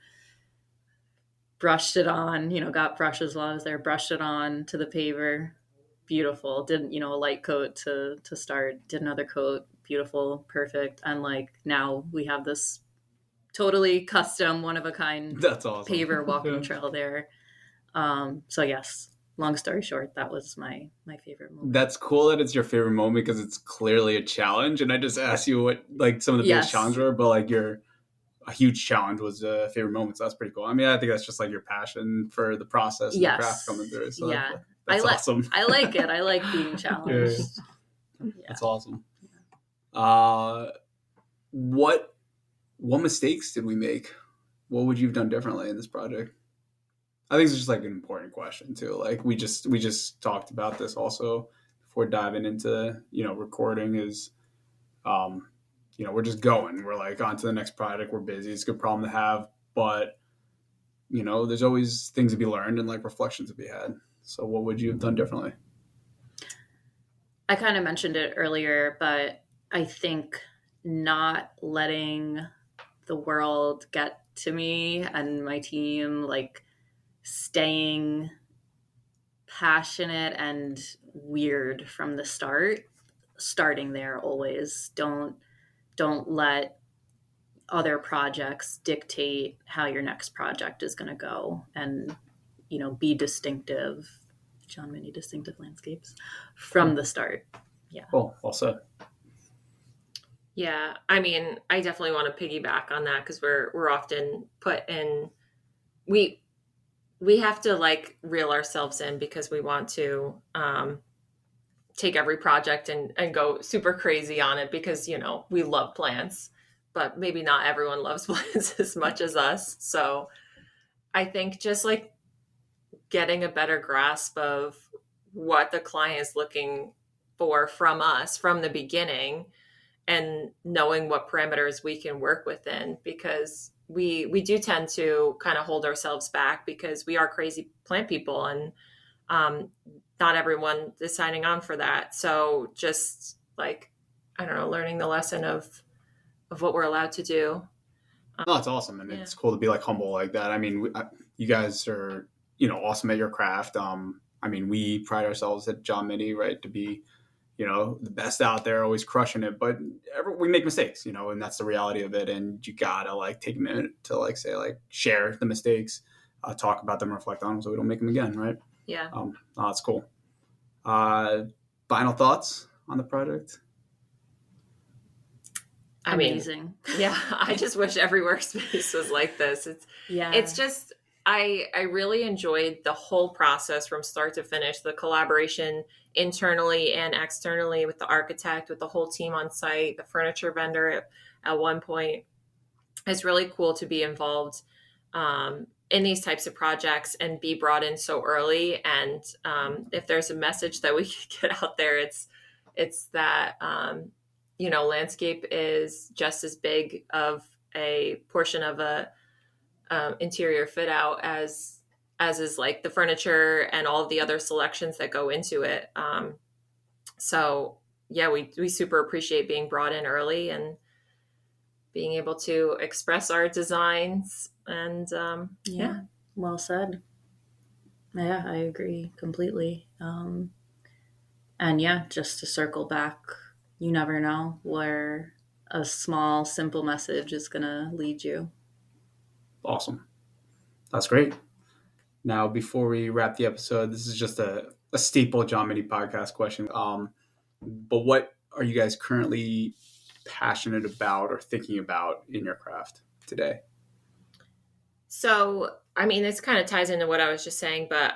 Brushed it on, got brushes while I was there, brushed it on to the paver. Beautiful. Did, a light coat to start, did another coat, beautiful, perfect. And like now we have this totally custom, one of a kind That's awesome. paver walking trail there. So yes, long story short, that was my favorite moment. That's cool that it's your favorite moment because it's clearly a challenge. And I just asked you what like some of the biggest challenges were, but like a huge challenge was a favorite moment. So that's pretty cool. I mean, I think that's just like your passion for the process and the craft coming through. So that's awesome. I like it. I like being challenged. Yeah. That's awesome. What mistakes did we make? What would you have done differently in this project? I think it's just like an important question too. Like we just talked about this also before diving into, recording is, we're just going. We're like on to the next project. We're busy. It's a good problem to have, but there's always things to be learned and like reflections to be had. So what would you have done differently? I kind of mentioned it earlier, but I think not letting the world get to me and my team, like staying passionate and weird from the starting there always. Don't let other projects dictate how your next project is going to go, and be distinctive. John Many distinctive landscapes from the start. Yeah. Cool. Well said. Yeah, I mean, I definitely want to piggyback on that because we're often put in, we have to like reel ourselves in because we want to take every project and go super crazy on it because, we love plants, but maybe not everyone loves plants as much as us. So I think just like getting a better grasp of what the client is looking for from us from the beginning, and knowing what parameters we can work within, because we do tend to kind of hold ourselves back because we are crazy plant people, and not everyone is signing on for that. So just like, I don't know, learning the lesson of what we're allowed to do. No, it's awesome. And it's cool to be like humble like that. I mean, you guys are, awesome at your craft. I mean, we pride ourselves at John Mini, right, to be, the best out there, always crushing it. But we make mistakes, and that's the reality of it. And you gotta like take a minute to like say like share the mistakes, talk about them, reflect on them, so we don't make them again, right? Yeah. That's cool. Final thoughts on the project? Amazing. Yeah, I just wish every workspace was like this. It's just, I really enjoyed the whole process from start to finish, the collaboration internally and externally with the architect, with the whole team on site, the furniture vendor at one point. It's really cool to be involved in these types of projects and be brought in so early. And if there's a message that we could get out there, it's that, landscape is just as big of a portion of a interior fit out as is like the furniture and all of the other selections that go into it. So yeah, we super appreciate being brought in early and being able to express our designs. And well said. Yeah, I agree completely. And yeah, just to circle back, you never know where a small, simple message is going to lead you. Awesome. That's great. Now, before we wrap the episode, this is just a staple John Mini podcast question. But what are you guys currently passionate about or thinking about in your craft today? So, I mean, this kind of ties into what I was just saying, but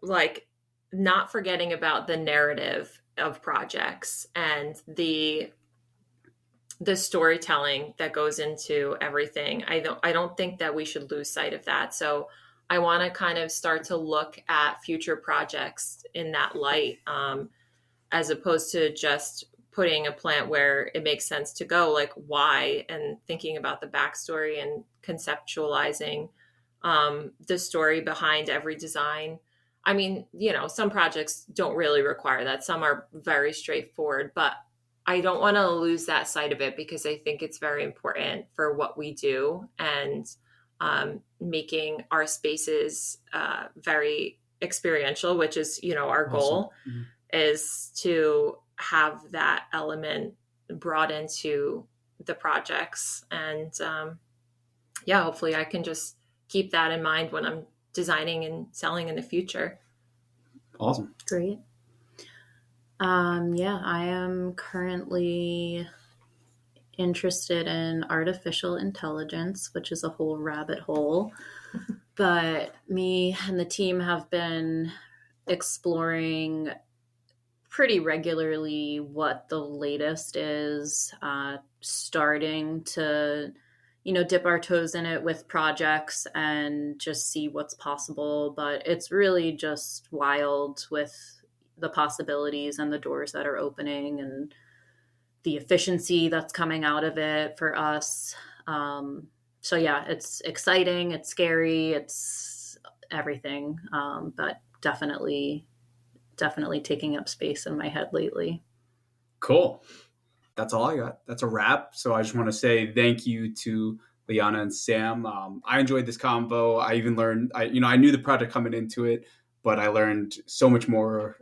like not forgetting about the narrative of projects and the storytelling that goes into everything. I don't think that we should lose sight of that. So I want to kind of start to look at future projects in that light, as opposed to just putting a plant where it makes sense to go, like why, and thinking about the backstory and conceptualizing the story behind every design. I mean, some projects don't really require that. Some are very straightforward, but I don't want to lose that side of it because I think it's very important for what we do, and making our spaces very experiential, which is, our goal. Mm-hmm. is to have that element brought into the projects. And hopefully I can just keep that in mind when I'm designing and selling in the future. Awesome. Great. I am currently interested in artificial intelligence, which is a whole rabbit hole. But me and the team have been exploring pretty regularly what the latest is, starting to, dip our toes in it with projects and just see what's possible. But it's really just wild with the possibilities and the doors that are opening and the efficiency that's coming out of it for us. So yeah, it's exciting, it's scary, it's everything, but definitely taking up space in my head lately. Cool. That's all I got. That's a wrap. So I just want to say thank you to Liana and Sam. I enjoyed this convo. I even learned, I knew the project coming into it, but I learned so much more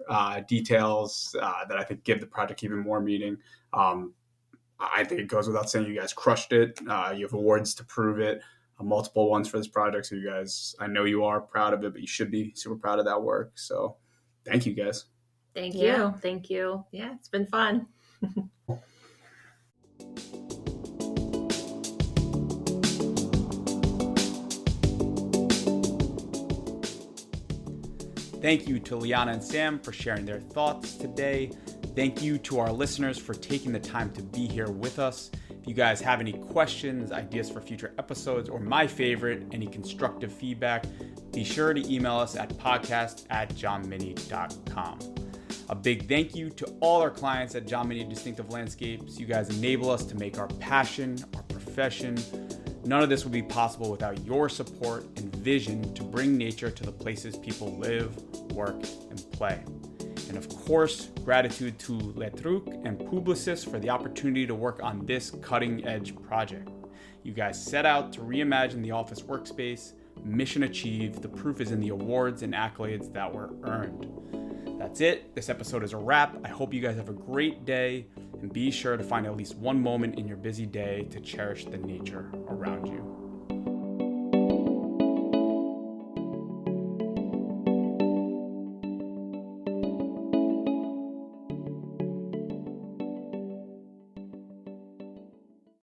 details that I think give the project even more meaning. I think it goes without saying you guys crushed it. You have awards to prove it, multiple ones for this project. So you guys, I know you are proud of it, but you should be super proud of that work. So thank you guys. Thank you. Yeah, thank you. Yeah, it's been fun. Thank you to Liana and Sam for sharing their thoughts today. Thank you to our listeners for taking the time to be here with us. If you guys have any questions, ideas for future episodes, or my favorite, any constructive feedback, be sure to email us at podcast@johnmini.com. A big thank you to all our clients at John Mini Distinctive Landscapes. You guys enable us to make our passion, our profession. None of this would be possible without your support and vision to bring nature to the places people live, work, and play. And of course, gratitude to Le Truc and Publicis for the opportunity to work on this cutting-edge project. You guys set out to reimagine the office workspace. Mission achieved. The proof is in the awards and accolades that were earned. That's it. This episode is a wrap. I hope you guys have a great day, and be sure to find at least one moment in your busy day to cherish the nature around you.